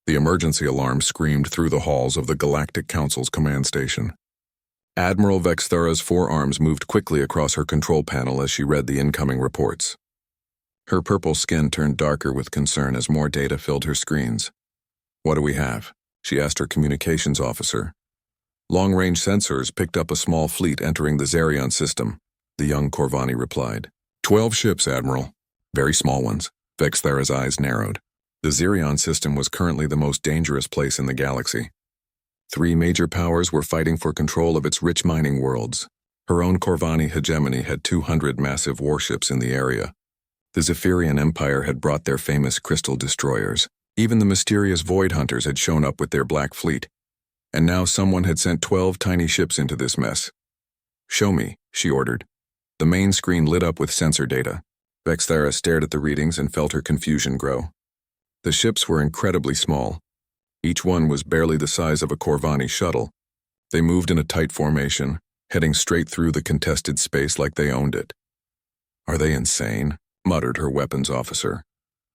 The emergency alarm screamed through the halls of the Galactic Council's command station. Admiral Vexthara's forearms moved quickly across her control panel as she read the incoming reports. Her purple skin turned darker with concern as more data filled her screens. "What do we have?" she asked her communications officer. "Long-range sensors picked up a small fleet entering the Zerion system," the young Corvani replied. 12 ships, Admiral. Very small ones." Vexthara's eyes narrowed. The Zerion system was currently the most dangerous place in the galaxy. 3 major powers were fighting for control of its rich mining worlds. Her own Corvani hegemony had 200 massive warships in the area. The Zephyrian Empire had brought their famous crystal destroyers. Even the mysterious Void Hunters had shown up with their Black Fleet. And now someone had sent 12 tiny ships into this mess. "Show me," she ordered. The main screen lit up with sensor data. Vexthara stared at the readings and felt her confusion grow. The ships were incredibly small. Each one was barely the size of a Corvani shuttle. They moved in a tight formation, heading straight through the contested space like they owned it. "Are they insane?" muttered her weapons officer.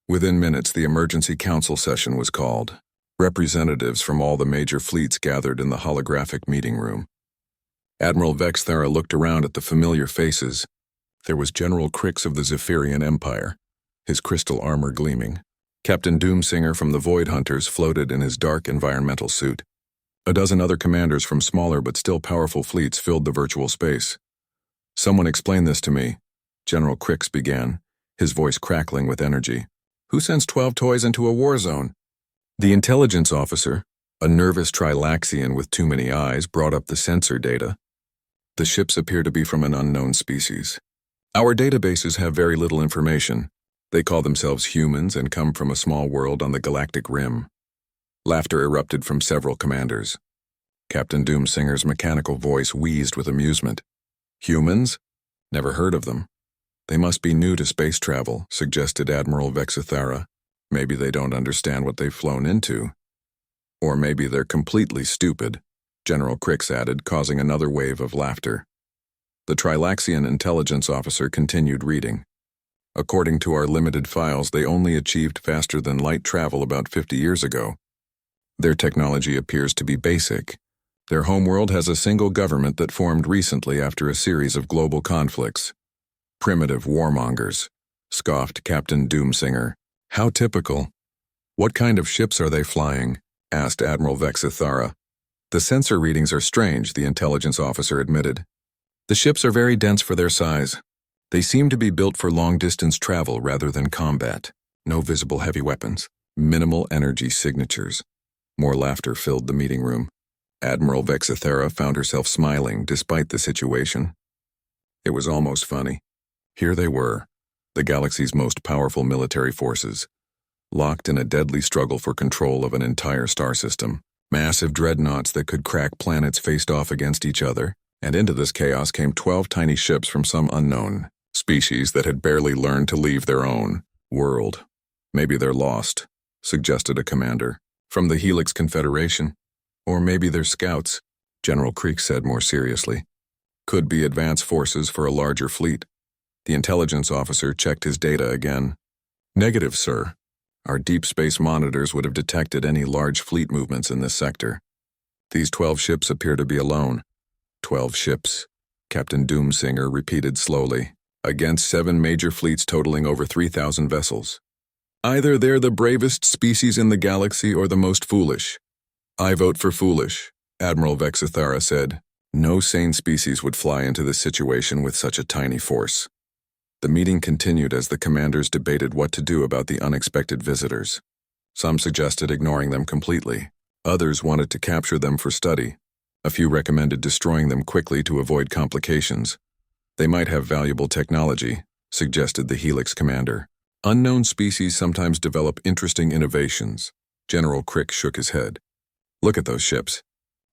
Within minutes, the emergency council session was called. Representatives from all the major fleets gathered in the holographic meeting room. Admiral Vexthara looked around at the familiar faces. There was General Crix of the Zephyrian Empire, his crystal armor gleaming. Captain Doomsinger from the Void Hunters floated in his dark environmental suit. A dozen other commanders from smaller but still powerful fleets filled the virtual space. "Someone explain this to me," General Crix began, his voice crackling with energy. "Who sends 12 toys into a war zone?" The intelligence officer, a nervous Trilaxian with too many eyes, brought up the sensor data. "The ships appear to be from an unknown species. Our databases have very little information. They call themselves humans and come from a small world on the galactic rim." Laughter erupted from several commanders. Captain Doomsinger's mechanical voice wheezed with amusement. "Humans? Never heard of them. They must be new to space travel," suggested Admiral Vexthara. "Maybe they don't understand what they've flown into. Or maybe they're completely stupid," General Crix added, causing another wave of laughter. The Trilaxian intelligence officer continued reading. "According to our limited files, they only achieved faster-than-light travel about 50 years ago. Their technology appears to be basic. Their homeworld has a single government that formed recently after a series of global conflicts. Primitive warmongers," scoffed Captain Doomsinger. "How typical." "What kind of ships are they flying?" asked Admiral Vexthara. "The sensor readings are strange," the intelligence officer admitted. "The ships are very dense for their size. They seem to be built for long-distance travel rather than combat. No visible heavy weapons. Minimal energy signatures." More laughter filled the meeting room. Admiral Vexthara found herself smiling despite the situation. It was almost funny. Here they were, the galaxy's most powerful military forces, locked in a deadly struggle for control of an entire star system. Massive dreadnoughts that could crack planets faced off against each other, and into this chaos came 12 tiny ships from some unknown species that had barely learned to leave their own world. "Maybe they're lost," suggested a commander. "From the Helix Confederation. Or maybe they're scouts," General Crix said more seriously. "Could be advance forces for a larger fleet." The intelligence officer checked his data again. "Negative, sir. Our deep space monitors would have detected any large fleet movements in this sector. These 12 ships appear to be alone." 12 ships, Captain Doomsinger repeated slowly, "against 7 major fleets totaling over 3,000 vessels. Either they're the bravest species in the galaxy or the most foolish." "I vote for foolish," Admiral Vexthara said. "No sane species would fly into this situation with such a tiny force." The meeting continued as the commanders debated what to do about the unexpected visitors. Some suggested ignoring them completely. Others wanted to capture them for study. A few recommended destroying them quickly to avoid complications. "They might have valuable technology," suggested the Helix commander. "Unknown species sometimes develop interesting innovations." General Crix shook his head. "Look at those ships.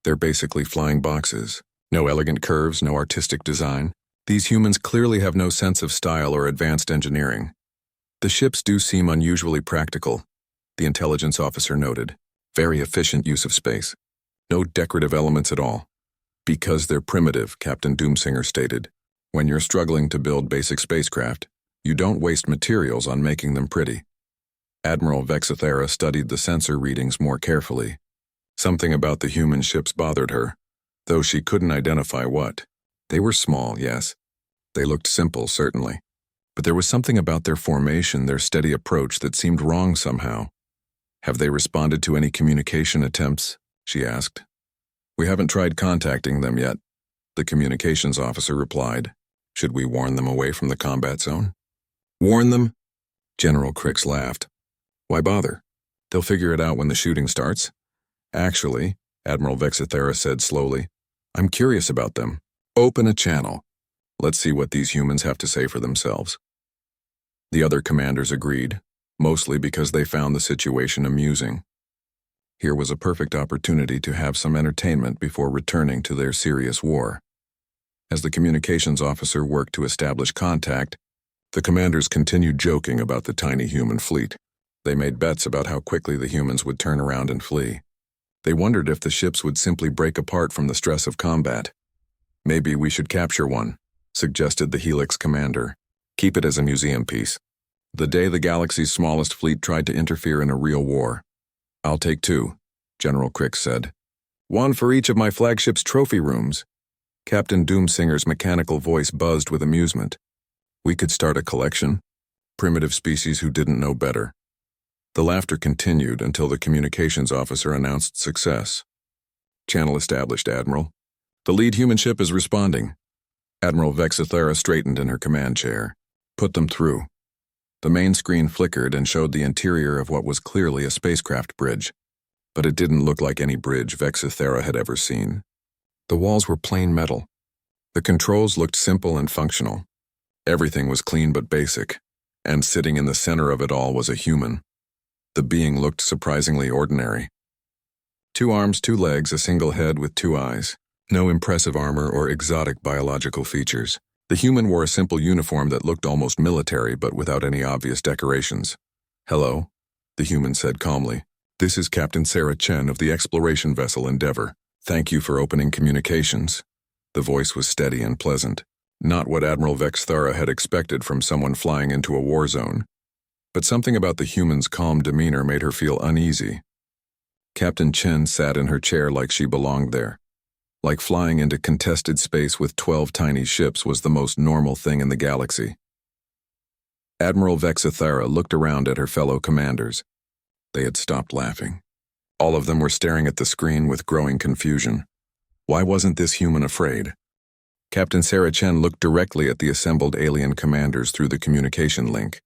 They're basically flying boxes. No elegant curves, no artistic design. These humans clearly have no sense of style or advanced engineering." "The ships do seem unusually practical," the intelligence officer noted. "Very efficient use of space. No decorative elements at all." "Because they're primitive," Captain Doomsinger stated. "When you're struggling to build basic spacecraft, you don't waste materials on making them pretty." Admiral Vexithera studied the sensor readings more carefully. Something about the human ships bothered her, though she couldn't identify what. They were small, yes. They looked simple, certainly. But there was something about their formation, their steady approach, that seemed wrong somehow. "Have they responded to any communication attempts?" she asked. "We haven't tried contacting them yet," the communications officer replied. "Should we warn them away from the combat zone?" "Warn them?" General Crix laughed. "Why bother? They'll figure it out when the shooting starts." "Actually," Admiral Vexithera said slowly, "I'm curious about them. Open a channel. Let's see what these humans have to say for themselves." The other commanders agreed, mostly because they found the situation amusing. Here was a perfect opportunity to have some entertainment before returning to their serious war. As the communications officer worked to establish contact, the commanders continued joking about the tiny human fleet. They made bets about how quickly the humans would turn around and flee. They wondered if the ships would simply break apart from the stress of combat. "Maybe we should capture one," suggested the Helix commander. "Keep it as a museum piece. The day the galaxy's smallest fleet tried to interfere in a real war." "I'll take 2, General Crix said. "One for each of my flagship's trophy rooms." Captain Doomsinger's mechanical voice buzzed with amusement. "We could start a collection. Primitive species who didn't know better." The laughter continued until the communications officer announced success. "Channel established, Admiral. The lead human ship is responding." Admiral Vexithera straightened in her command chair. "Put them through." The main screen flickered and showed the interior of what was clearly a spacecraft bridge, but it didn't look like any bridge Vexithera had ever seen. The walls were plain metal. The controls looked simple and functional. Everything was clean but basic, and sitting in the center of it all was a human. The being looked surprisingly ordinary. 2 arms, 2 legs, a single head with 2 eyes. No impressive armor or exotic biological features. The human wore a simple uniform that looked almost military but without any obvious decorations. "Hello," the human said calmly. "This is Captain Sarah Chen of the exploration vessel Endeavor. Thank you for opening communications." The voice was steady and pleasant, not what Admiral Vexithera had expected from someone flying into a war zone. But something about the human's calm demeanor made her feel uneasy. Captain Chen sat in her chair like she belonged there. Like flying into contested space with 12 tiny ships was the most normal thing in the galaxy. Admiral Vexithera looked around at her fellow commanders. They had stopped laughing. All of them were staring at the screen with growing confusion. Why wasn't this human afraid? Captain Sarah Chen looked directly at the assembled alien commanders through the communication link.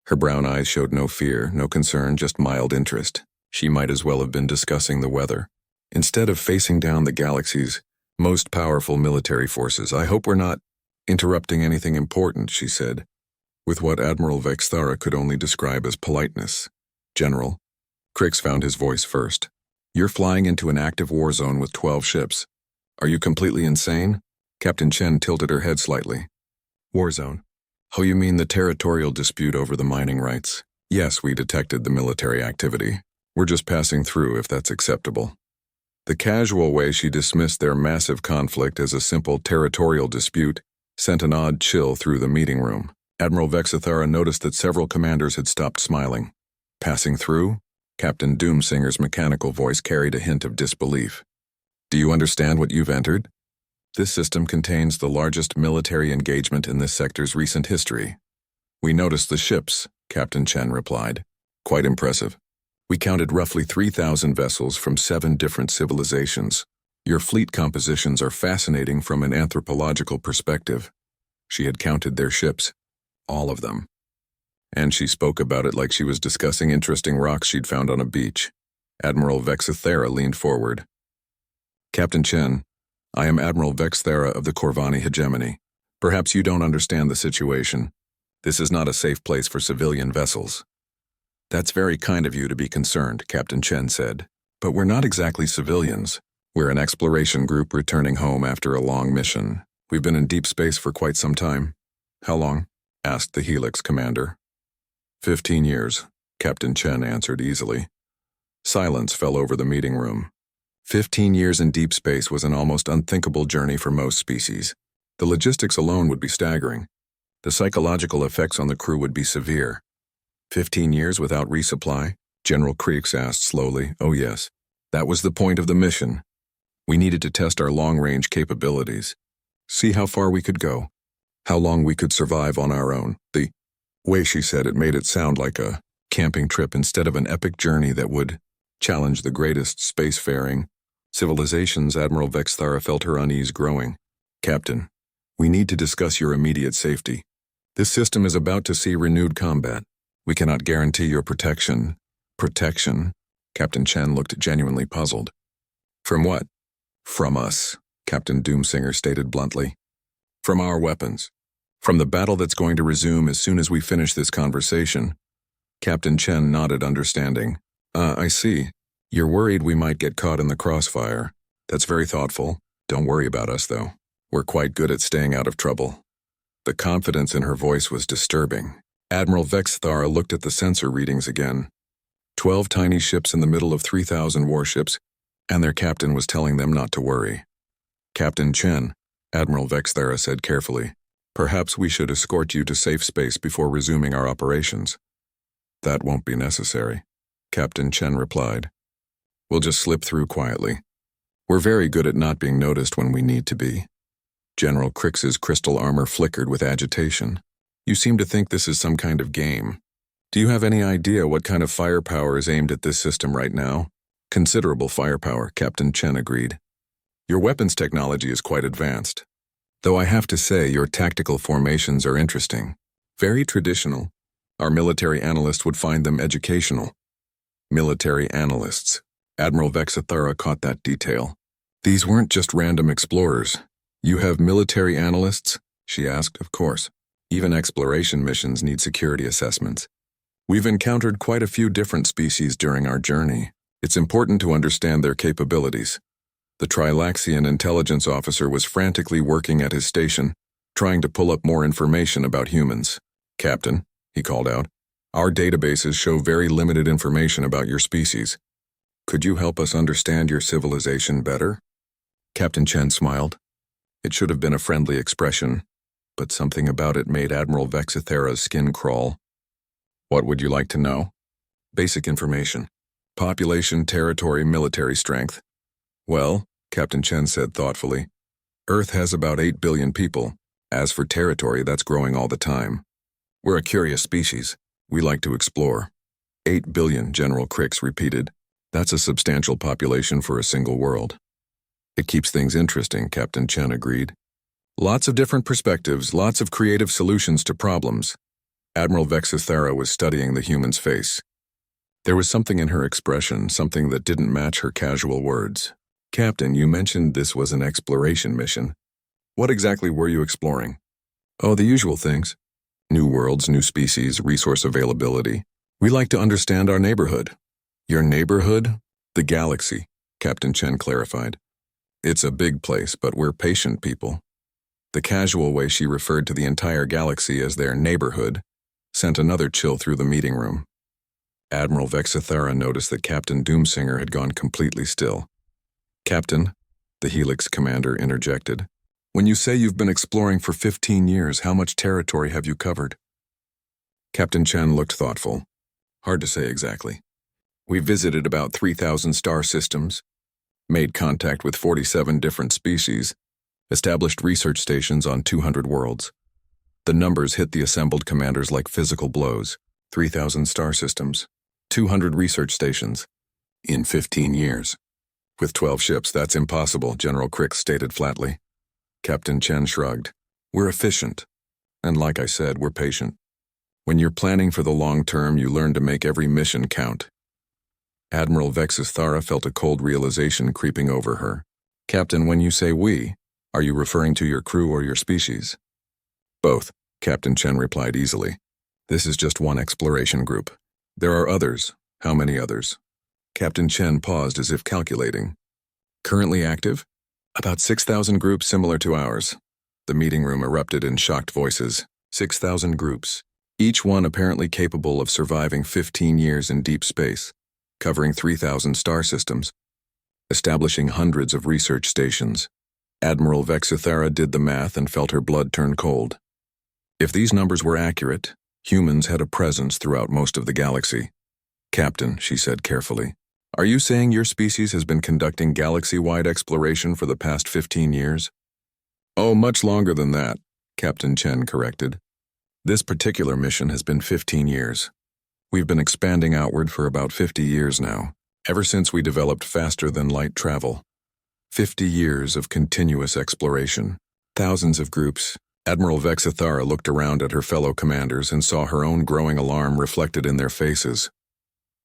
Her brown eyes showed no fear, no concern, just mild interest. She might as well have been discussing the weather. Instead of facing down the galaxy's most powerful military forces, "I hope we're not interrupting anything important," she said, with what Admiral Vexithera could only describe as politeness. "General," Crix found his voice first, "you're flying into an active war zone with 12 ships. Are you completely insane?" Captain Chen tilted her head slightly. "War zone? Oh, you mean the territorial dispute over the mining rights? Yes, we detected the military activity. We're just passing through, if that's acceptable." The casual way she dismissed their massive conflict as a simple territorial dispute sent an odd chill through the meeting room. Admiral Vexithera noticed that several commanders had stopped smiling. "Passing through?" Captain Doomsinger's mechanical voice carried a hint of disbelief. "Do you understand what you've entered? This system contains the largest military engagement in this sector's recent history." "We noticed the ships," Captain Chen replied. "Quite impressive. We counted roughly 3,000 vessels from 7 different civilizations. Your fleet compositions are fascinating from an anthropological perspective." She had counted their ships, all of them. And she spoke about it like she was discussing interesting rocks she'd found on a beach. Admiral Vexithera leaned forward. "Captain Chen, I am Admiral Vexithera of the Corvani Hegemony. Perhaps you don't understand the situation. This is not a safe place for civilian vessels." "That's very kind of you to be concerned," Captain Chen said. "But we're not exactly civilians. We're an exploration group returning home after a long mission. We've been in deep space for quite some time." "How long?" asked the Helix commander. 15 years, Captain Chen answered easily. Silence fell over the meeting room. 15 years in deep space was an almost unthinkable journey for most species. The logistics alone would be staggering. The psychological effects on the crew would be severe. 15 years without resupply? General Creeks asked slowly. Oh yes. That was the point of the mission. We needed to test our long-range capabilities. See how far we could go. How long we could survive on our own. The way she said it made it sound like a camping trip instead of an epic journey that would challenge the greatest spacefaring civilizations. Admiral Vexthara felt her unease growing. Captain, we need to discuss your immediate safety. This system is about to see renewed combat. We cannot guarantee your protection. Protection? Captain Chen looked genuinely puzzled. From what? From us, Captain Doomsinger stated bluntly. From our weapons. From the battle that's going to resume as soon as we finish this conversation. Captain Chen nodded, understanding. I see. You're worried we might get caught in the crossfire. That's very thoughtful. Don't worry about us, though. We're quite good at staying out of trouble. The confidence in her voice was disturbing. Admiral Vexthara looked at the sensor readings again. 12 tiny ships in the middle of 3,000 warships, and their captain was telling them not to worry. Captain Chen, Admiral Vexthara said carefully, perhaps we should escort you to safe space before resuming our operations. That won't be necessary, Captain Chen replied. We'll just slip through quietly. We're very good at not being noticed when we need to be. General Crix's crystal armor flickered with agitation. You seem to think this is some kind of game. Do you have any idea what kind of firepower is aimed at this system right now? Considerable firepower, Captain Chen agreed. Your weapons technology is quite advanced. Though I have to say your tactical formations are interesting. Very traditional. Our military analyst would find them educational. Military analysts. Admiral Vexthara caught that detail. These weren't just random explorers. You have military analysts? She asked. Of course. Even exploration missions need security assessments. We've encountered quite a few different species during our journey. It's important to understand their capabilities. The Trilaxian intelligence officer was frantically working at his station, trying to pull up more information about humans. Captain, he called out, our databases show very limited information about your species. Could you help us understand your civilization better? Captain Chen smiled. It should have been a friendly expression, but something about it made Admiral Vexthara's skin crawl. What would you like to know? Basic information. Population, territory, military strength. Well, Captain Chen said thoughtfully, Earth has about 8 billion people. As for territory, that's growing all the time. We're a curious species. We like to explore. 8 billion, General Crix repeated. That's a substantial population for a single world. It keeps things interesting, Captain Chen agreed. Lots of different perspectives, lots of creative solutions to problems. Admiral Vexthara was studying the human's face. There was something in her expression, something that didn't match her casual words. Captain, you mentioned this was an exploration mission. What exactly were you exploring? Oh, the usual things. New worlds, new species, resource availability. We like to understand our neighborhood. Your neighborhood? The galaxy, Captain Chen clarified. It's a big place, but we're patient people. The casual way she referred to the entire galaxy as their neighborhood sent another chill through the meeting room. Admiral Vexthara noticed that Captain Doomsinger had gone completely still. Captain, the Helix commander interjected, when you say you've been exploring for 15 years, how much territory have you covered? Captain Chen looked thoughtful. Hard to say exactly. We visited about 3,000 star systems, made contact with 47 different species, established research stations on 200 worlds. The numbers hit the assembled commanders like physical blows. 3,000 star systems, 200 research stations, in 15 years. With 12 ships, that's impossible, General Crix stated flatly. Captain Chen shrugged. We're efficient. And like I said, we're patient. When you're planning for the long term, you learn to make every mission count. Admiral Vexthara felt a cold realization creeping over her. Captain, when you say we, are you referring to your crew or your species? Both, Captain Chen replied easily. This is just one exploration group. There are others. How many others? Captain Chen paused as if calculating. Currently active? About 6,000 groups similar to ours. The meeting room erupted in shocked voices. 6,000 groups, each one apparently capable of surviving 15 years in deep space, covering 3,000 star systems, establishing hundreds of research stations. Admiral Vexthara did the math and felt her blood turn cold. If these numbers were accurate, Humans had a presence throughout most of the galaxy. "Captain," she said carefully, "are you saying your species has been conducting galaxy-wide exploration for the past 15 years? "Oh, much longer than that," Captain Chen corrected. "This particular mission has been 15 years. We've been expanding outward for about 50 years now, ever since we developed faster-than-light travel. 50 years of continuous exploration. Thousands of groups." Admiral Vexithara looked around at her fellow commanders and saw her own growing alarm reflected in their faces.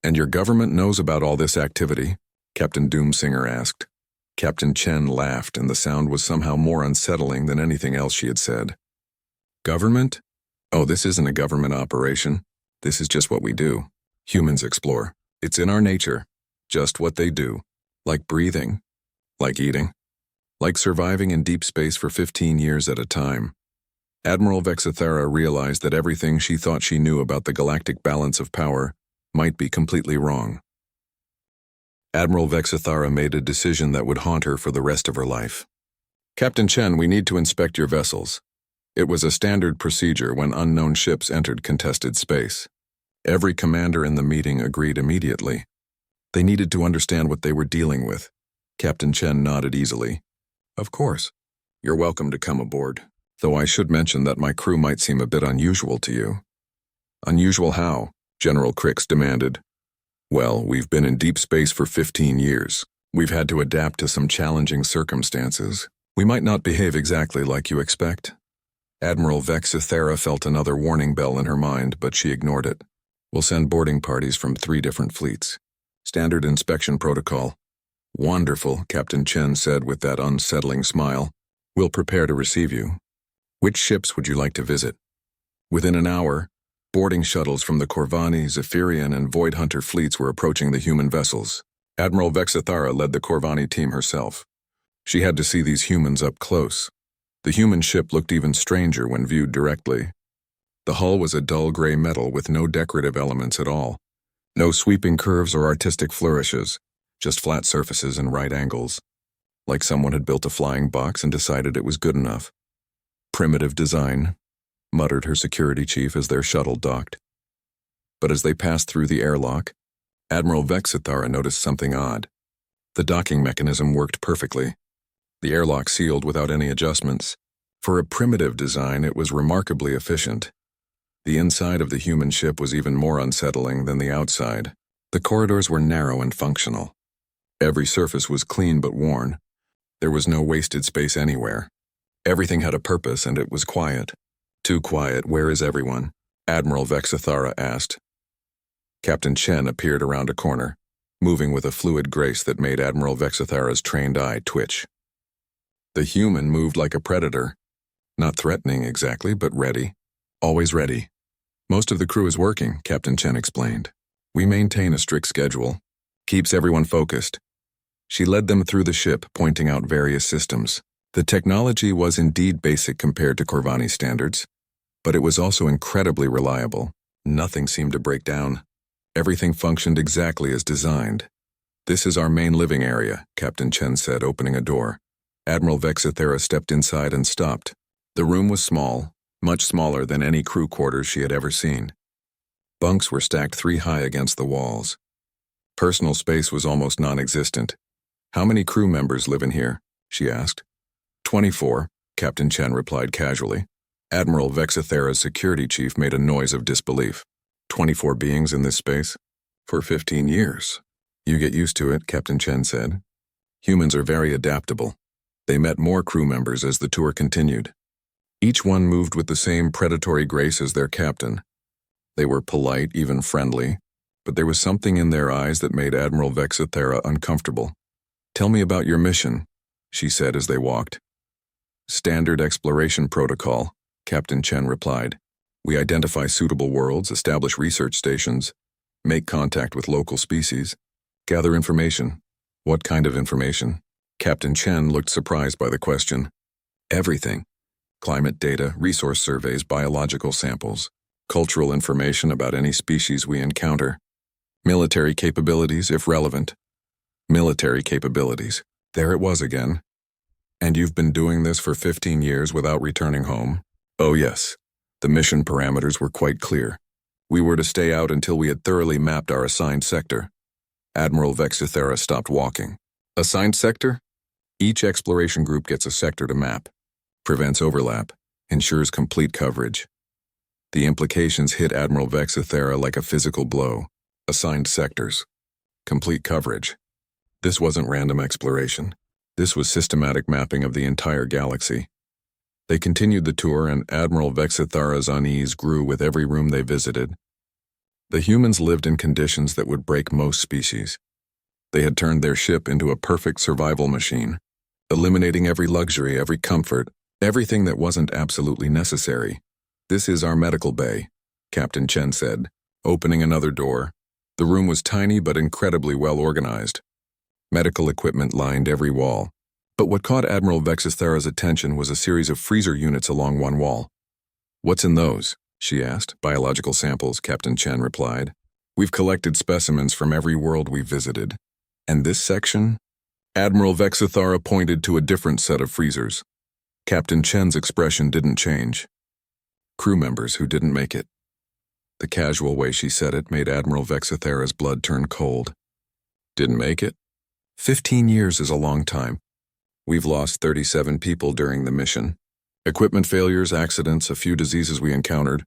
"And your government knows about all this activity?" Captain Doomsinger asked. Captain Chen laughed, and the sound was somehow more unsettling than anything else she had said. "Government? Oh, this isn't a government operation. This is just what we do. Humans explore. It's in our nature. Just what they do. Like breathing. Like eating. Like surviving in deep space for 15 years at a time." Admiral Vexithara realized that everything she thought she knew about the galactic balance of power might be completely wrong. Admiral Vexithara made a decision that would haunt her for the rest of her life. "Captain Chen, we need to inspect your vessels." It was a standard procedure when unknown ships entered contested space. Every commander in the meeting agreed immediately. They needed to understand what they were dealing with. Captain Chen nodded easily. "Of course. You're welcome to come aboard. Though I should mention that my crew might seem a bit unusual to you." "Unusual how?" General Crix demanded. "Well, we've been in deep space for 15 years. We've had to adapt to some challenging circumstances. We might not behave exactly like you expect." Admiral Vexithara felt another warning bell in her mind, but she ignored it. "We'll send boarding parties from 3 different fleets. Standard inspection protocol." "Wonderful," Captain Chen said with that unsettling smile. "We'll prepare to receive you. Which ships would you like to visit?" Within an hour, boarding shuttles from the Corvani, Zephyrian, and Void Hunter fleets were approaching the human vessels. Admiral Vexithara led the Corvani team herself. She had to see these humans up close. The human ship looked even stranger when viewed directly. The hull was a dull gray metal with no decorative elements at all. No sweeping curves or artistic flourishes, just flat surfaces and right angles. Like someone had built a flying box and decided it was good enough. "Primitive design," muttered her security chief as their shuttle docked. But as they passed through the airlock, Admiral Vexithara noticed something odd. The docking mechanism worked perfectly. The airlock sealed without any adjustments. For a primitive design, it was remarkably efficient. The inside of the human ship was even more unsettling than the outside. The corridors were narrow and functional. Every surface was clean but worn. There was no wasted space anywhere. Everything had a purpose, and it was quiet. "Too quiet, where is everyone?" Admiral Vexithara asked. Captain Chen appeared around a corner, moving with a fluid grace that made Admiral Vexithara's trained eye twitch. The human moved like a predator. Not threatening exactly, but ready. Always ready. "Most of the crew is working," Captain Chen explained. "We maintain a strict schedule. Keeps everyone focused." She led them through the ship, pointing out various systems. The technology was indeed basic compared to Corvani standards, but it was also incredibly reliable. Nothing seemed to break down. Everything functioned exactly as designed. "This is our main living area," Captain Chen said, opening a door. Admiral Vexithara stepped inside and stopped. The room was small, much smaller than any crew quarters she had ever seen. Bunks were stacked 3 high against the walls. Personal space was almost non-existent. "How many crew members live in here?" she asked. 24, Captain Chen replied casually. Admiral Vexithara's security chief made a noise of disbelief. 24 beings in this space? For 15 years. "You get used to it," Captain Chen said. "Humans are very adaptable." They met more crew members as the tour continued. Each one moved with the same predatory grace as their captain. They were polite, even friendly, but there was something in their eyes that made Admiral Vexithara uncomfortable. "Tell me about your mission," she said as they walked. "Standard exploration protocol," Captain Chen replied. "We identify suitable worlds, establish research stations, make contact with local species, gather information." "What kind of information?" Captain Chen looked surprised by the question. "Everything. Climate data, resource surveys, biological samples, cultural information about any species we encounter. Military capabilities, if relevant." Military capabilities. There it was again. "And you've been doing this for 15 years without returning home?" "Oh yes. The mission parameters were quite clear. We were to stay out until we had thoroughly mapped our assigned sector. Admiral Vexithera stopped walking. Assigned sector? Each exploration group gets a sector to map. Prevents overlap. Ensures complete coverage. The implications hit Admiral Vexithera like a physical blow. Assigned sectors. Complete coverage. This wasn't random exploration. This was systematic mapping of the entire galaxy. They continued the tour, and Admiral Vexithara's unease grew with every room they visited. The humans lived in conditions that would break most species. They had turned their ship into a perfect survival machine, eliminating every luxury, every comfort, everything that wasn't absolutely necessary. "This is our medical bay," Captain Chen said, opening another door. The room was tiny but incredibly well organized. Medical equipment lined every wall. But what caught Admiral Vexithera's attention was a series of freezer units along one wall. "What's in those?" she asked. "Biological samples," Captain Chen replied. "We've collected specimens from every world we've visited. And this section?" Admiral Vexithara pointed to a different set of freezers. Captain Chen's expression didn't change. "Crew members who didn't make it." The casual way she said it made Admiral Vexithera's blood turn cold. "Didn't make it? 15 years is a long time. We've lost 37 people during the mission. Equipment failures, accidents, a few diseases we encountered.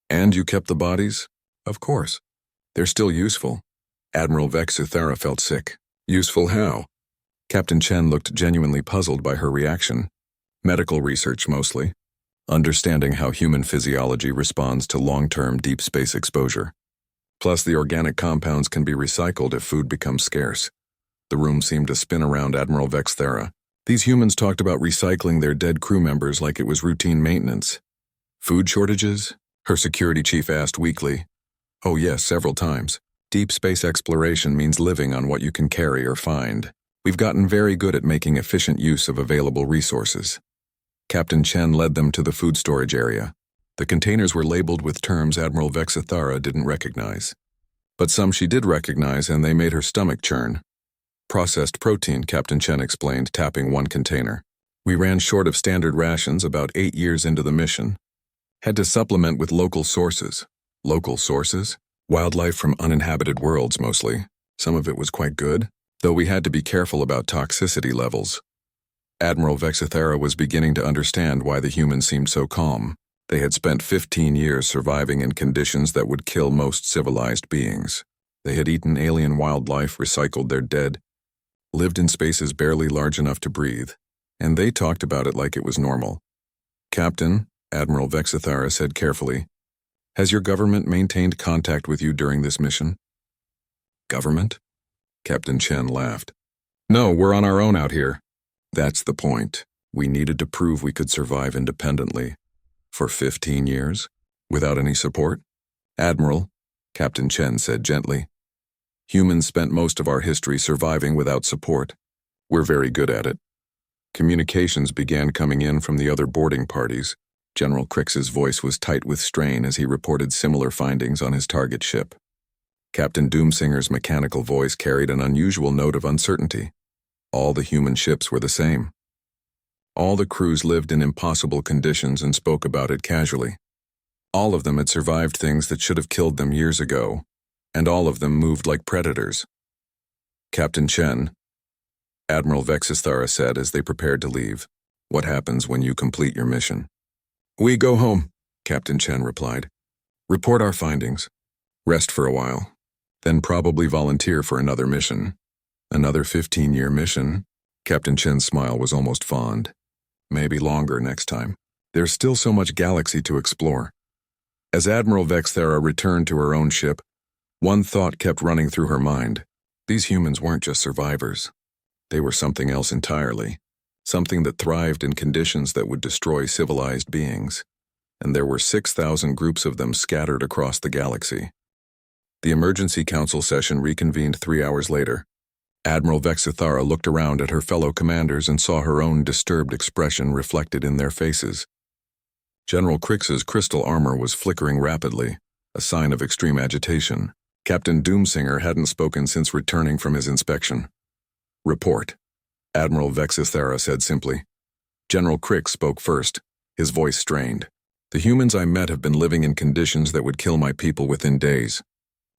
And you kept the bodies? Of course. They're still useful." Admiral Vexithera felt sick. "Useful how?" Captain Chen looked genuinely puzzled by her reaction. "Medical research, mostly. Understanding how human physiology responds to long-term deep space exposure. Plus, the organic compounds can be recycled if food becomes scarce." The room seemed to spin around Admiral Vexithera. These humans talked about recycling their dead crew members like it was routine maintenance. "Food shortages?" her security chief asked weakly. "Oh yes, several times. Deep space exploration means living on what you can carry or find. We've gotten very good at making efficient use of available resources." Captain Chen led them to the food storage area. The containers were labeled with terms Admiral Vexithara didn't recognize. But some she did recognize, and they made her stomach churn. "Processed protein," Captain Chen explained, tapping one container. "We ran short of standard rations about 8 years into the mission. Had to supplement with local sources." "Local sources?" "Wildlife from uninhabited worlds, mostly. Some of it was quite good, though we had to be careful about toxicity levels." Admiral Vexithera was beginning to understand why the humans seemed so calm. They had spent 15 years surviving in conditions that would kill most civilized beings. They had eaten alien wildlife, recycled their dead, lived in spaces barely large enough to breathe, and they talked about it like it was normal. "Captain," Admiral Vexithera said carefully, "has your government maintained contact with you during this mission?" "Government?" Captain Chen laughed. "No, we're on our own out here. That's the point. We needed to prove we could survive independently. For 15 years? Without any support?" "Admiral," Captain Chen said gently, "humans spent most of our history surviving without support. We're very good at it." Communications began coming in from the other boarding parties. General Crix's voice was tight with strain as he reported similar findings on his target ship. Captain Doomsinger's mechanical voice carried an unusual note of uncertainty. All the human ships were the same. All the crews lived in impossible conditions and spoke about it casually. All of them had survived things that should have killed them years ago, and all of them moved like predators. "Captain Chen," Admiral Vexithara said as they prepared to leave, "what happens when you complete your mission?" "We go home," Captain Chen replied. "Report our findings. Rest for a while. Then probably volunteer for another mission." "Another 15-year mission?" Captain Chen's smile was almost fond. "Maybe longer next time. There's still so much galaxy to explore." As Admiral Vexithera returned to her own ship, one thought kept running through her mind. These humans weren't just survivors. They were something else entirely. Something that thrived in conditions that would destroy civilized beings. And there were 6,000 groups of them scattered across the galaxy. The emergency council session reconvened 3 hours later. Admiral Vexithara looked around at her fellow commanders and saw her own disturbed expression reflected in their faces. General Crix's crystal armor was flickering rapidly, a sign of extreme agitation. Captain Doomsinger hadn't spoken since returning from his inspection. "Report," Admiral Vexithera said simply. General Crix spoke first, his voice strained. The humans I met have been living in conditions that would kill my people within days.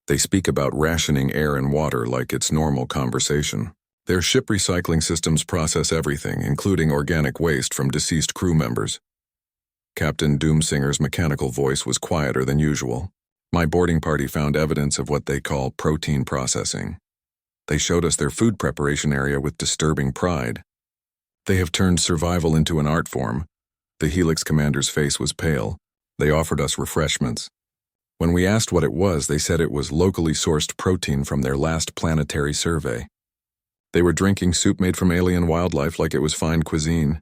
They speak about rationing air and water like it's normal conversation. Their ship recycling systems process everything, including organic waste from deceased crew members. Captain Doomsinger's mechanical voice was quieter than usual. My boarding party found evidence of what they call protein processing. They showed us their food preparation area with disturbing pride. They have turned survival into an art form. The Helix commander's face was pale. They offered us refreshments. When we asked what it was, they said it was locally sourced protein from their last planetary survey. They were drinking soup made from alien wildlife like it was fine cuisine.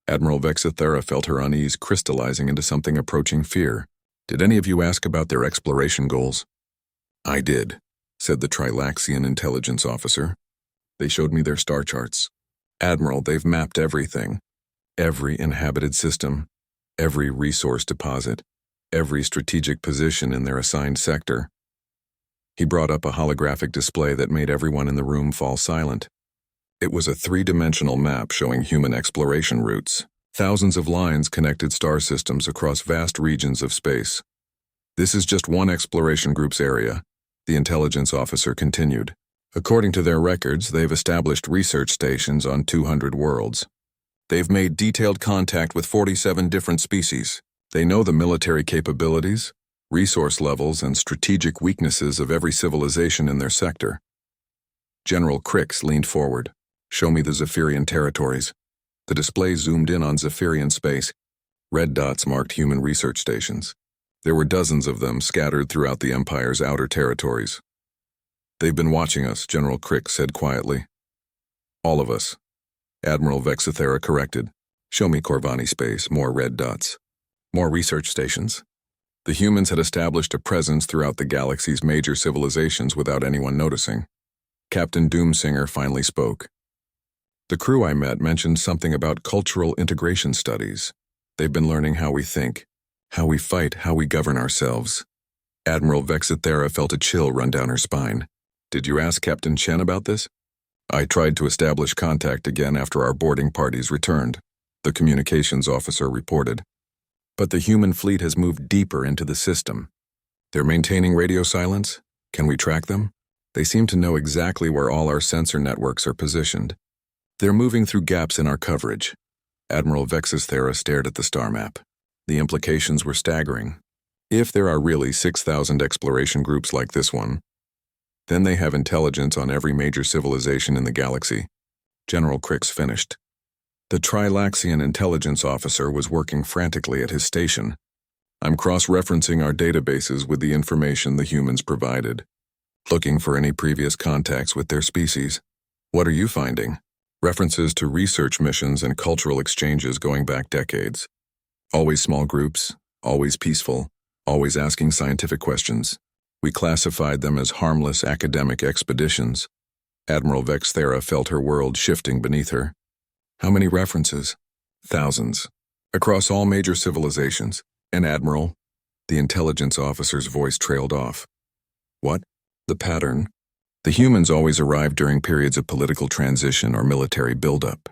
Admiral Vexithera felt her unease crystallizing into something approaching fear. Did any of you ask about their exploration goals? I did, said the Trilaxian intelligence officer. They showed me their star charts. Admiral, they've mapped everything. Every inhabited system, every resource deposit, every strategic position in their assigned sector. He brought up a holographic display that made everyone in the room fall silent. It was a three-dimensional map showing human exploration routes. Thousands of lines connected star systems across vast regions of space. This is just one exploration group's area, the intelligence officer continued. According to their records, they've established research stations on 200 worlds. They've made detailed contact with 47 different species. They know the military capabilities, resource levels, and strategic weaknesses of every civilization in their sector. General Crix leaned forward. Show me the Zephyrian territories. The display zoomed in on Zephyrian space. Red dots marked human research stations. There were dozens of them scattered throughout the Empire's outer territories. They've been watching us, General Crix said quietly. All of us. Admiral Vexithera corrected. Show me Corvani space, more red dots. More research stations. The humans had established a presence throughout the galaxy's major civilizations without anyone noticing. Captain Doomsinger finally spoke. The crew I met mentioned something about cultural integration studies. They've been learning how we think, how we fight, how we govern ourselves. Admiral Vexithera felt a chill run down her spine. Did you ask Captain Chen about this? I tried to establish contact again after our boarding parties returned, the communications officer reported. But the human fleet has moved deeper into the system. They're maintaining radio silence? Can we track them? They seem to know exactly where all our sensor networks are positioned. They're moving through gaps in our coverage. Admiral Vexithera stared at the star map. The implications were staggering. If there are really 6,000 exploration groups like this one, then they have intelligence on every major civilization in the galaxy. General Crix finished. The Trilaxian intelligence officer was working frantically at his station. I'm cross-referencing our databases with the information the humans provided, looking for any previous contacts with their species. What are you finding? References to research missions and cultural exchanges going back decades. Always small groups, always peaceful, always asking scientific questions. We classified them as harmless academic expeditions. Admiral Vexithera felt her world shifting beneath her. How many references? Thousands. Across all major civilizations. And Admiral, the intelligence officer's voice trailed off. What? The pattern. The humans always arrived during periods of political transition or military buildup.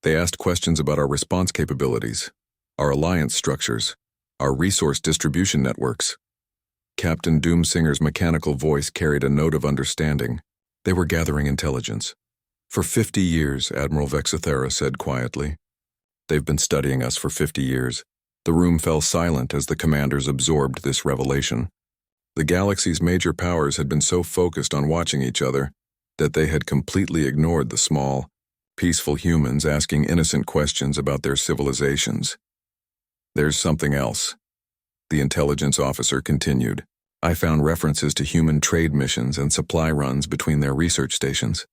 They asked questions about our response capabilities, our alliance structures, our resource distribution networks. Captain Doomsinger's mechanical voice carried a note of understanding. They were gathering intelligence. For 50 years, Admiral Vexithera said quietly. They've been studying us for 50 years. The room fell silent as the commanders absorbed this revelation. The galaxy's major powers had been so focused on watching each other that they had completely ignored the small, peaceful humans asking innocent questions about their civilizations. There's something else, the intelligence officer continued. I found references to human trade missions and supply runs between their research stations.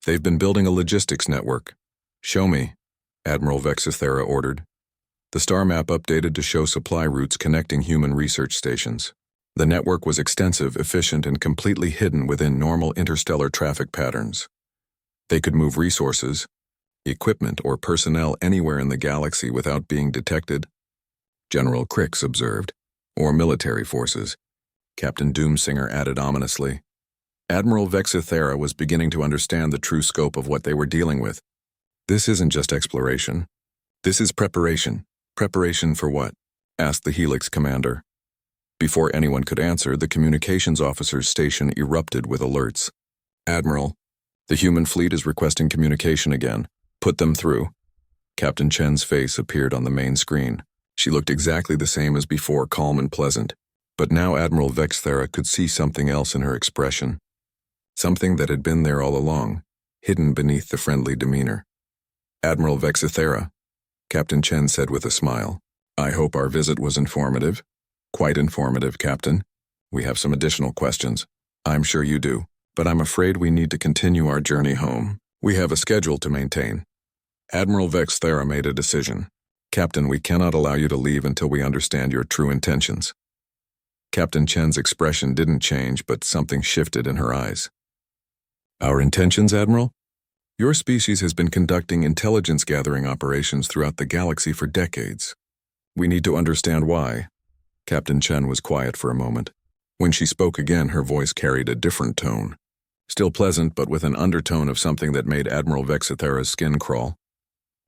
They've been building a logistics network. Show me, Admiral Vexithera ordered. The star map updated to show supply routes connecting human research stations. The network was extensive, efficient, and completely hidden within normal interstellar traffic patterns. They could move resources, equipment, or personnel anywhere in the galaxy without being detected. General Crix observed. Or military forces. Captain Doomsinger added ominously. Admiral Vexithera was beginning to understand the true scope of what they were dealing with. This isn't just exploration. This is preparation. Preparation for what? asked the Helix commander. Before anyone could answer, the communications officer's station erupted with alerts. Admiral, the human fleet is requesting communication again. Put them through. Captain Chen's face appeared on the main screen. She looked exactly the same as before, calm and pleasant. But now Admiral Vexthera could see something else in her expression. Something that had been there all along, hidden beneath the friendly demeanor. Admiral Vexthera, Captain Chen said with a smile. I hope our visit was informative. Quite informative, Captain. We have some additional questions. I'm sure you do, but I'm afraid we need to continue our journey home. We have a schedule to maintain. Admiral Vexthera made a decision. Captain, we cannot allow you to leave until we understand your true intentions. Captain Chen's expression didn't change, but something shifted in her eyes. Our intentions, Admiral? Your species has been conducting intelligence-gathering operations throughout the galaxy for decades. We need to understand why. Captain Chen was quiet for a moment. When she spoke again, her voice carried a different tone. Still pleasant, but with an undertone of something that made Admiral Vexthera's skin crawl.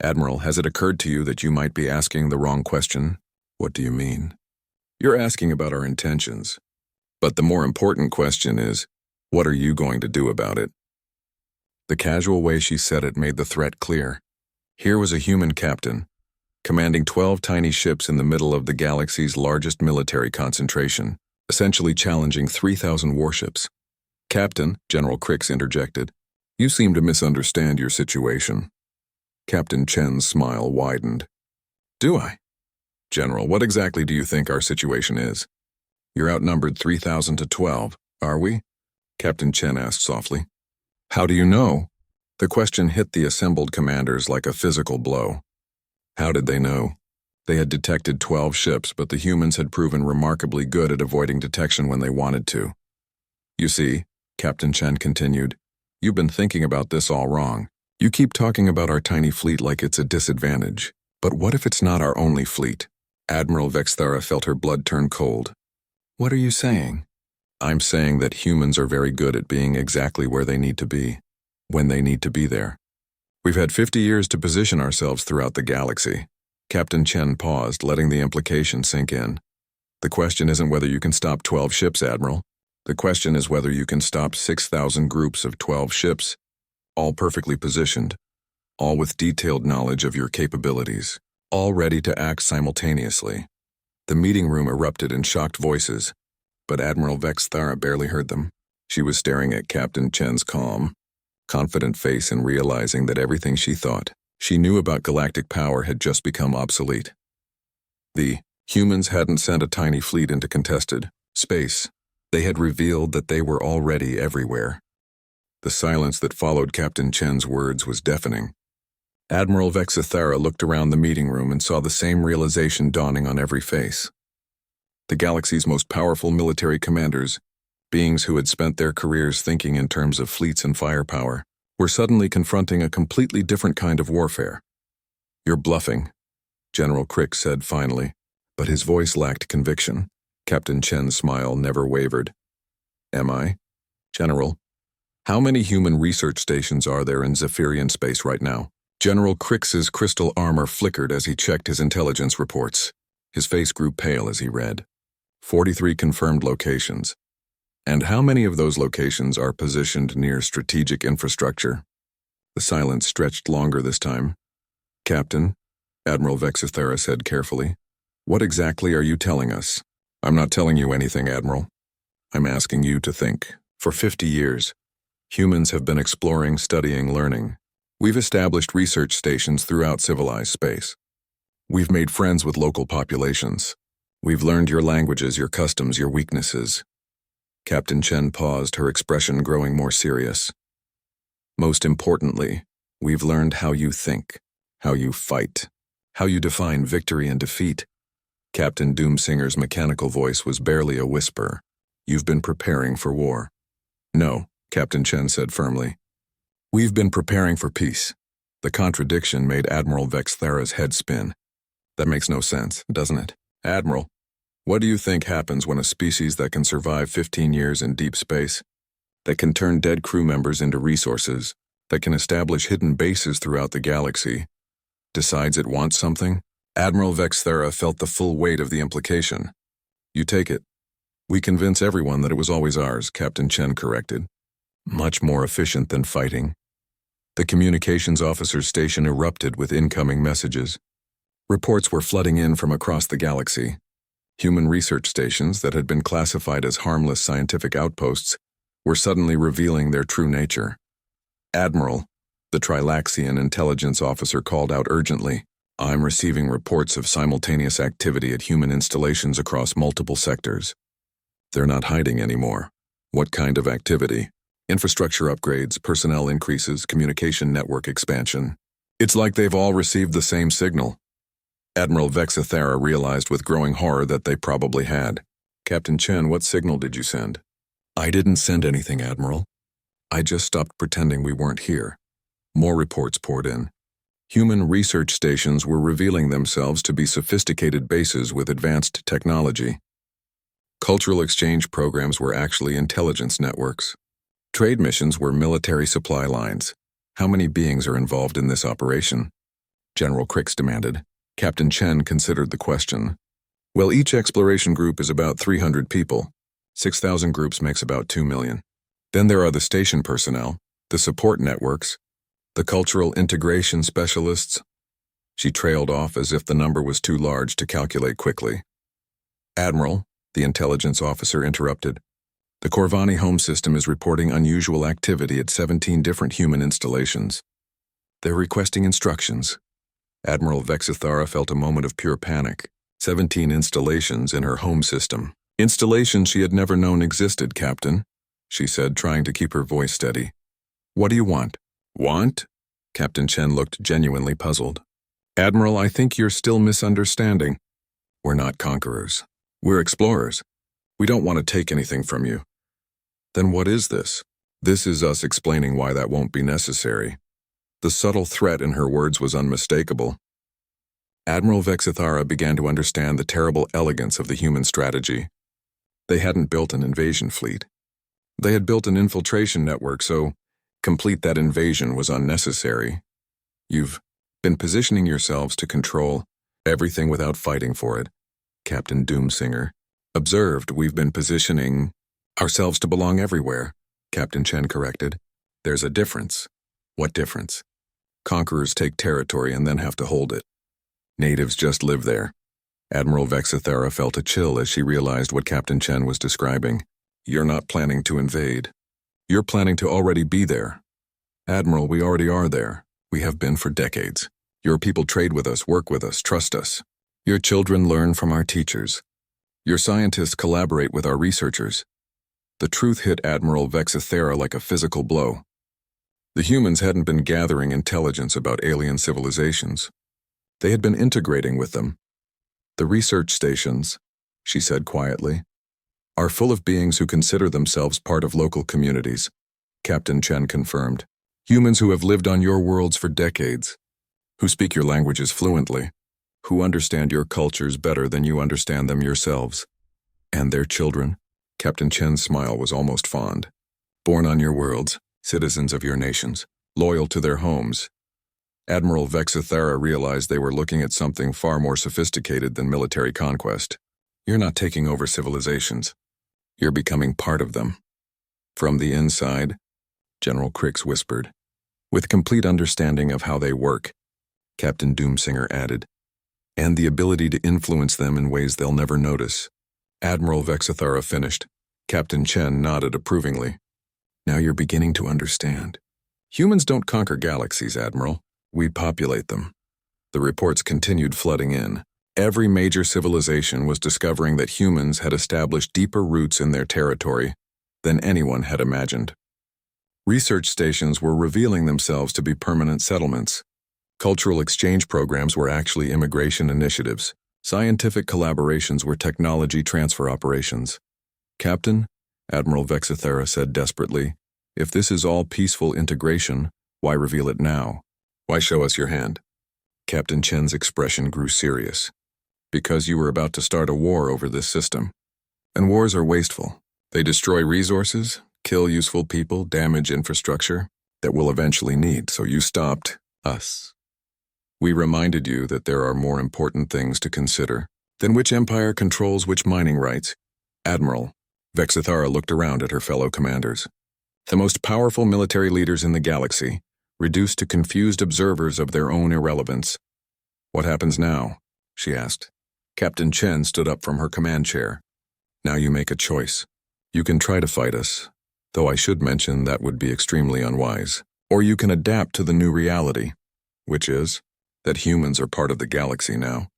Admiral, has it occurred to you that you might be asking the wrong question? What do you mean? You're asking about our intentions. But the more important question is, what are you going to do about it? The casual way she said it made the threat clear. Here was a human captain, commanding 12 tiny ships in the middle of the galaxy's largest military concentration, essentially challenging 3,000 warships. Captain, General Crix interjected, you seem to misunderstand your situation. Captain Chen's smile widened. Do I? General, what exactly do you think our situation is? You're outnumbered 3,000 to 12, are we? Captain Chen asked softly. How do you know? The question hit the assembled commanders like a physical blow. How did they know? They had detected 12 ships, but the humans had proven remarkably good at avoiding detection when they wanted to. You see, Captain Chen continued, you've been thinking about this all wrong. You keep talking about our tiny fleet like it's a disadvantage. But what if it's not our only fleet? Admiral Vexthera felt her blood turn cold. What are you saying? I'm saying that humans are very good at being exactly where they need to be, when they need to be there. We've had 50 years to position ourselves throughout the galaxy. Captain Chen paused, letting the implication sink in. The question isn't whether you can stop 12 ships, Admiral. The question is whether you can stop 6,000 groups of 12 ships, all perfectly positioned, all with detailed knowledge of your capabilities, all ready to act simultaneously. The meeting room erupted in shocked voices, but Admiral Vexthera barely heard them. She was staring at Captain Chen's calm, confident face and realizing that everything she thought she knew about galactic power had just become obsolete. The humans hadn't sent a tiny fleet into contested space. They had revealed that they were already everywhere. The silence that followed Captain Chen's words was deafening. Admiral Vexthera looked around the meeting room and saw the same realization dawning on every face. The galaxy's most powerful military commanders, beings who had spent their careers thinking in terms of fleets and firepower, were suddenly confronting a completely different kind of warfare. You're bluffing, General Crix said finally, but his voice lacked conviction. Captain Chen's smile never wavered. Am I? General, how many human research stations are there in Zephyrian space right now? General Crix's crystal armor flickered as he checked his intelligence reports. His face grew pale as he read. 43 confirmed locations. And how many of those locations are positioned near strategic infrastructure? The silence stretched longer this time. Captain, Admiral Vexthera said carefully, what exactly are you telling us? I'm not telling you anything, Admiral. I'm asking you to think. For 50 years, humans have been exploring, studying, learning. We've established research stations throughout civilized space. We've made friends with local populations. We've learned your languages, your customs, your weaknesses. Captain Chen paused, her expression growing more serious. Most importantly, we've learned how you think, how you fight, how you define victory and defeat. Captain Doomsinger's mechanical voice was barely a whisper. You've been preparing for war. No, Captain Chen said firmly. We've been preparing for peace. The contradiction made Admiral Vexthera's head spin. That makes no sense, doesn't it? Admiral, what do you think happens when a species that can survive 15 years in deep space, that can turn dead crew members into resources, that can establish hidden bases throughout the galaxy, decides it wants something, Admiral Vexthera felt the full weight of the implication. You take it. We convince everyone that it was always ours, Captain Chen corrected. Much more efficient than fighting. The communications officer's station erupted with incoming messages. Reports were flooding in from across the galaxy. Human research stations that had been classified as harmless scientific outposts were suddenly revealing their true nature. Admiral, the Trilaxian intelligence officer called out urgently, I'm receiving reports of simultaneous activity at human installations across multiple sectors. They're not hiding anymore. What kind of activity? Infrastructure upgrades, personnel increases, communication network expansion. It's like they've all received the same signal. Admiral Vexthera realized with growing horror that they probably had. Captain Chen, what signal did you send? I didn't send anything, Admiral. I just stopped pretending we weren't here. More reports poured in. Human research stations were revealing themselves to be sophisticated bases with advanced technology. Cultural exchange programs were actually intelligence networks. Trade missions were military supply lines. How many beings are involved in this operation? General Crix demanded. Captain Chen considered the question. Well, each exploration group is about 300 people. 6,000 groups makes about 2 million. Then there are the station personnel, the support networks, the cultural integration specialists. She trailed off as if the number was too large to calculate quickly. Admiral, the intelligence officer interrupted. The Corvani home system is reporting unusual activity at 17 different human installations. They're requesting instructions. Admiral Vexthera felt a moment of pure panic. 17 installations in her home system. Installations she had never known existed, Captain, she said, trying to keep her voice steady. What do you want? Want? Captain Chen looked genuinely puzzled. Admiral, I think you're still misunderstanding. We're not conquerors. We're explorers. We don't want to take anything from you. Then what is this? This is us explaining why that won't be necessary. The subtle threat in her words was unmistakable. Admiral Vexthera began to understand the terrible elegance of the human strategy. They hadn't built an invasion fleet. They had built an infiltration network, so complete that invasion was unnecessary. You've been positioning yourselves to control everything without fighting for it, Captain Doomsinger observed. We've been positioning ourselves to belong everywhere, Captain Chen corrected. There's a difference. What difference? Conquerors take territory and then have to hold it. Natives just live there. Admiral Vexthera felt a chill as she realized what Captain Chen was describing. You're not planning to invade. You're planning to already be there. Admiral, we already are there. We have been for decades. Your people trade with us, work with us, trust us. Your children learn from our teachers. Your scientists collaborate with our researchers. The truth hit Admiral Vexthera like a physical blow. The humans hadn't been gathering intelligence about alien civilizations. They had been integrating with them. The research stations, she said quietly, are full of beings who consider themselves part of local communities, Captain Chen confirmed. Humans who have lived on your worlds for decades, who speak your languages fluently, who understand your cultures better than you understand them yourselves. And their children? Captain Chen's smile was almost fond. Born on your worlds, citizens of your nations, loyal to their homes. Admiral Vexthera realized they were looking at something far more sophisticated than military conquest. You're not taking over civilizations. You're becoming part of them. From the inside, General Crix whispered. With complete understanding of how they work, Captain Doomsinger added, and the ability to influence them in ways they'll never notice. Admiral Vexthera finished. Captain Chen nodded approvingly. Now you're beginning to understand. Humans don't conquer galaxies, Admiral. We populate them. The reports continued flooding in. Every major civilization was discovering that humans had established deeper roots in their territory than anyone had imagined. Research stations were revealing themselves to be permanent settlements. Cultural exchange programs were actually immigration initiatives. Scientific collaborations were technology transfer operations. Captain, Admiral Vexthera said desperately, if this is all peaceful integration, why reveal it now? Why show us your hand? Captain Chen's expression grew serious. Because you were about to start a war over this system. And wars are wasteful. They destroy resources, kill useful people, damage infrastructure that we'll eventually need, so you stopped us. We reminded you that there are more important things to consider than which empire controls which mining rights. Admiral Vexithara looked around at her fellow commanders. The most powerful military leaders in the galaxy, reduced to confused observers of their own irrelevance. What happens now? She asked. Captain Chen stood up from her command chair. Now you make a choice. You can try to fight us, though I should mention that would be extremely unwise. Or you can adapt to the new reality, which is that humans are part of the galaxy now.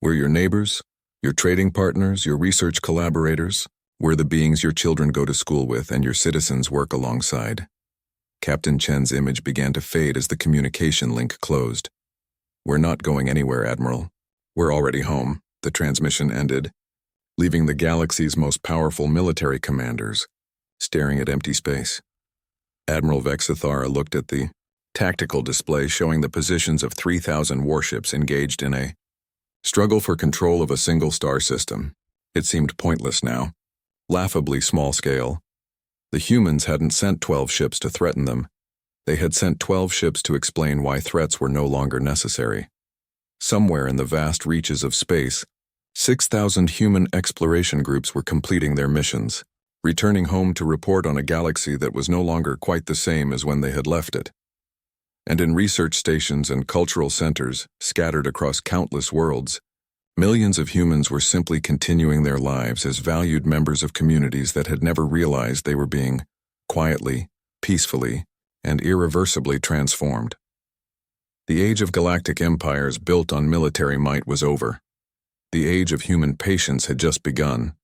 We're your neighbors, your trading partners, your research collaborators. We're the beings your children go to school with and your citizens work alongside. Captain Chen's image began to fade as the communication link closed. We're not going anywhere, Admiral. We're already home. The transmission ended, leaving the galaxy's most powerful military commanders staring at empty space. Admiral Vexithara looked at the tactical display showing the positions of 3,000 warships engaged in a struggle for control of a single star system. It seemed pointless now, laughably small scale. The humans hadn't sent 12 ships to threaten them. They had sent 12 ships to explain why threats were no longer necessary. Somewhere in the vast reaches of space, 6,000 human exploration groups were completing their missions, returning home to report on a galaxy that was no longer quite the same as when they had left it. And in research stations and cultural centers scattered across countless worlds, millions of humans were simply continuing their lives as valued members of communities that had never realized they were being quietly, peacefully, and irreversibly transformed. The age of galactic empires built on military might was over. The age of human patience had just begun,